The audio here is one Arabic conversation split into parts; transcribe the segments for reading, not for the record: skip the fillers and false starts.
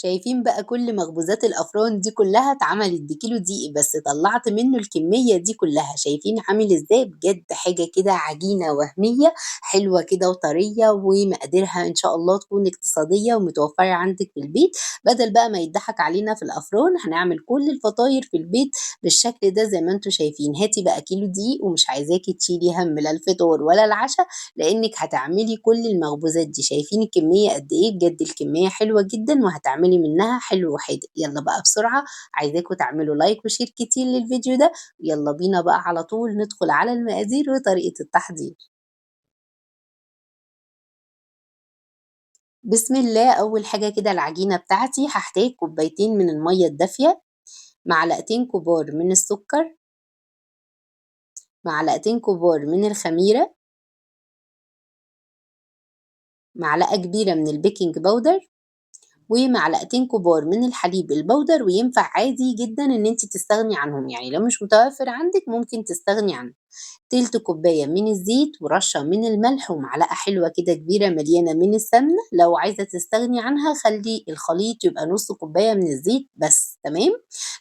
شايفين بقى كل مخبوزات الأفران دي كلها اتعملت بكيلو دقيق بس طلعت منه الكمية دي كلها، شايفين عامل ازاي؟ بجد حاجة كده عجينة وهمية حلوة كده وطرية ومقاديرها إن شاء الله تكون اقتصادية ومتوفرة عندك في البيت. بدل بقى ما يضحك علينا في الأفران هنعمل كل الفطاير في البيت بالشكل ده زي ما انتوا شايفين. هاتي بقى كيلو دقيق ومش عايزاكي تشيلي هم لا الفطور ولا العشاء، لانك هتعملي كل المخبوزات دي. شايفين الكمية قد ايه؟ بجد الكمية حلوة جدا وهتعملي منها حلو وحادق. يلا بقى بسرعة، عايزاكم تعملوا لايك وشير كتير للفيديو ده. يلا بينا بقى على طول ندخل على المقادير وطريقة التحضير. بسم الله. اول حاجة كده العجينة بتاعتي هحتاج كوبايتين من المية الدافية، معلقتين كبار من السكر، معلقتين كبار من الخميرة، معلقة كبيرة من البيكنج باودر، ومعلقتين كبار من الحليب البودر. وينفع عادي جدا ان انت تستغني عنهم، يعني لو مش متوفر عندك ممكن تستغني عنه. تلت كوباية من الزيت ورشة من الملح ومعلقة حلوة كده كبيرة مليانة من السمنة. لو عايزة تستغني عنها خلي الخليط يبقى نص كوباية من الزيت بس، تمام.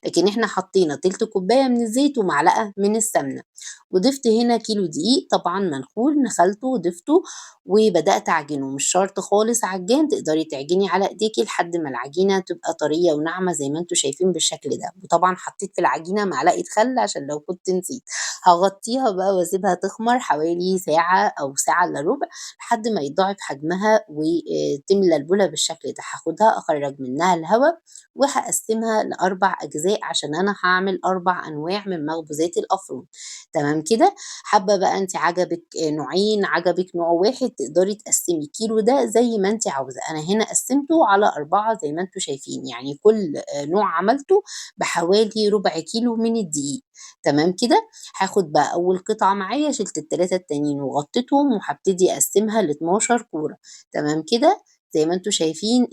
لكن احنا حطينا تلت كوباية من الزيت ومعلقة من السمنة. وضفت هنا كيلو دقيق طبعا منخول، نخلته وضفته وبدأت أعجنه. مش شرط خالص عجان، تقدري تعجني على ايديكي لحد ما العجينة تبقى طرية وناعمة زي ما انتوا شايفين بالشكل ده. وطبعا حطيت في العجينة معلقة خل عشان لو كنت نسيت. هغطيها بقى واسيبها تخمر حوالي ساعة أو ساعة إلا ربع لحد ما يتضاعف حجمها وتملى البولة بالشكل ده. هاخدها أخرج منها الهواء وهقسمها لأربع أجزاء عشان أنا هعمل أربع أنواع من مخبوزات الأفران. تمام كده. حابة بقى أنت عجبك نوعين عجبك نوع واحد تقدري تقسمي الكيلو ده زي ما أنت عاوزة. أنا هنا قسمته على أربعة زي ما أنتوا شايفين، يعني كل نوع عملته بحوالي ربع كيلو من الدقيق. تمام كده. هاخد بقى أول قطعة معايا، شلت التلاتة التانيين وغطيتهم وهبتدي أقسمها ل12 كورة. تمام كده. زي ما انتوا شايفين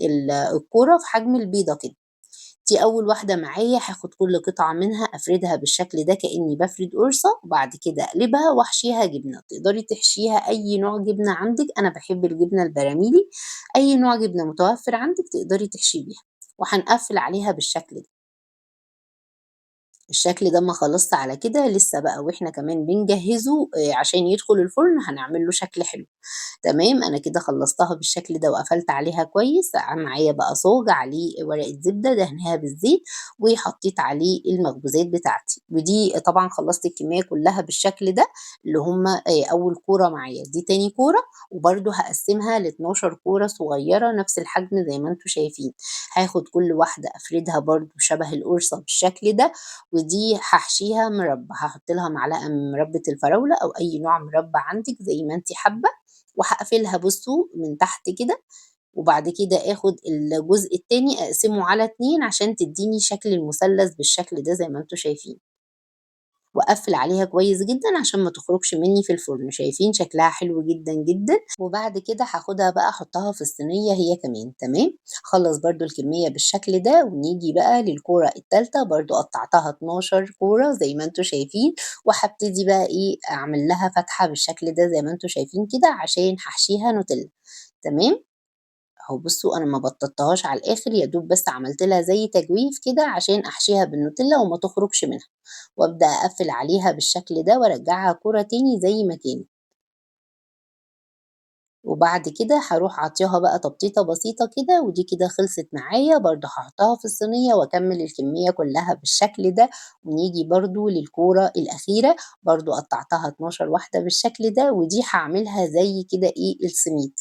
الكورة في حجم البيضة كده. دي أول واحدة معايا، هاخد كل قطعة منها أفردها بالشكل ده كأني بفرد قرصة، وبعد كده أقلبها وأحشيها جبنة. تقدري تحشيها أي نوع جبنة عندك، أنا بحب الجبنة البراميلي. أي نوع جبنة متوفر عندك تقدري تحشي بيها. وهنقفل عليها بالشكل ده. الشكل ده. ما خلصت على كده لسه بقى واحنا كمان بنجهزه عشان يدخل الفرن هنعمل له شكل حلو. تمام. انا كده خلصتها بالشكل ده وقفلت عليها كويس. معايا بقى صاج عليه ورقة زبدة دهنها بالزيت وحطيت عليه المخبوزات بتاعتي. ودي طبعا خلصت الكمية كلها بالشكل ده، اللي هم اول كورة معايا. دي تاني كورة وبرده هقسمها ل 12 كورة صغيرة نفس الحجم زي ما انتوا شايفين. هاخد كل واحدة افردها برده شبه القرصة بالشكل ده. ودي هحشيها مربى، هحط لها معلقة من مربى الفراولة أو أي نوع مربى عندك زي ما انت حابة. وهقفلها بصوا من تحت كده. وبعد كده اخد الجزء التاني اقسمه على اتنين عشان تديني شكل المثلث بالشكل ده زي ما انتوا شايفين. واقفل عليها كويس جدا عشان ما تخرجش مني في الفرن. شايفين شكلها حلو جدا جدا. وبعد كده هاخدها بقى احطها في الصينيه هي كمان. تمام. خلص برضو الكميه بالشكل ده ونيجي بقى للكوره التالتة. برضو قطعتها 12 كوره زي ما انتوا شايفين. وهبتدي بقى ايه اعمل لها فتحه بالشكل ده زي ما انتوا شايفين كده عشان هحشيها نوتيلا. تمام. اهو بصوا انا ما بططتهاش على الاخر، يا دوب بس عملت لها زي تجويف كده عشان احشيها بالنوتيلا وما تخرجش منها. وابدا اقفل عليها بالشكل ده وارجعها كرة تاني زي ما كانت. وبعد كده هاروح عاطياها بقى تبطيطة بسيطة كده. ودي كده خلصت معايا. برضه هاحطها في الصينية واكمل الكمية كلها بالشكل ده. ونيجي برضه للكورة الأخيرة. برضه قطعتها 12 واحدة بالشكل ده. ودي هعملها زي كده ايه السميد.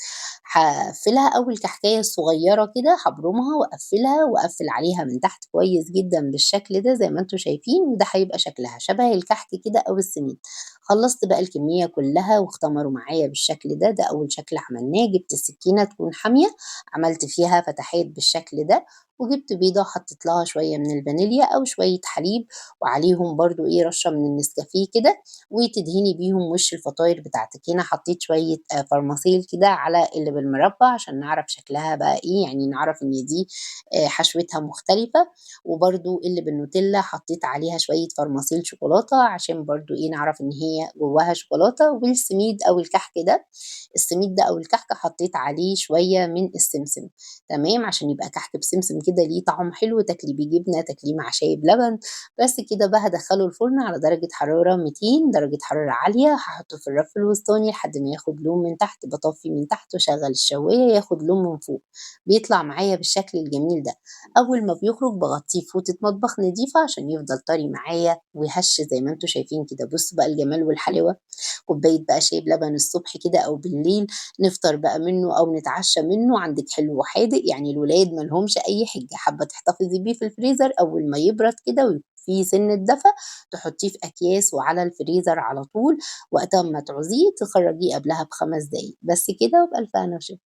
هقفلها أول كحكاية صغيرة كده، هبرمها وأقفلها وأقفل عليها من تحت كويس جدا بالشكل ده زي ما انتوا شايفين. وده هيبقى شكلها شبه الكحك كده أو السميد. خلصت بقى الكمية كلها واختمروا معايا بالشكل ده. ده أول شكل عملناه. جبت السكينة تكون حامية، عملت فيها فتحات بالشكل ده. وجبت بيضة حطيت لها شوية من الفانيليا أو شوية حليب، وعليهم برضو إيه رشة من النسكافيه كده. وتدهني بيهم وش الفطاير بتاعتك. هنا حطيت شوية فرماسيل كده على اللي بالمربى عشان نعرف شكلها بقى إيه، يعني نعرف إن دي حشوتها مختلفة. وبرضو اللي بالنوتيلا حطيت عليها شوية فرماسيل شوكولاتة عشان برضو إيه نعرف إن هي جواها شوكولاتة. والسميد أو الكحك ده، السميد ده أو الكحك حطيت عليه شوية من السمسم. تمام. عشان يبقى كحك بسمسم كده ليه طعم حلو، تاكليه بيه جبنة، تاكليه مع شاي بلبن. بس كده بقى هادخّله الفرن على درجة حرارة 200، درجة حرارة عالية، هاحطه في الرف الوسطاني لحد ما ياخد لون من تحت، باطفّي من تحت واشغّل الشواية ياخد لون من فوق، بيطلع معايا بالشكل الجميل ده. أول ما بيخرج باغطّيه بفوطة مطبخ نضيفة عشان يفضل طري معايا وهش زي ما أنتم شايفين كده. بُصّوا بقى الجمال والحلاوة، كوباية بقى شاي بلبن الصبح كده أو بالليل، نفطر بقى منه أو نتعشى منه، عندِك حلو وحادق، يعني الولاد ما لهمش أي حِجة، حابة تحتفظي بيه في الفريزر أول ما يبرد كده وفيه سِنّة دفا، تحطيه في أكياس وعلى الفريزر على طول، وقت أمّا تعوزيه تخرّجيه قبلها ب5 دقايق، بس كده وبألف هنا وشفا.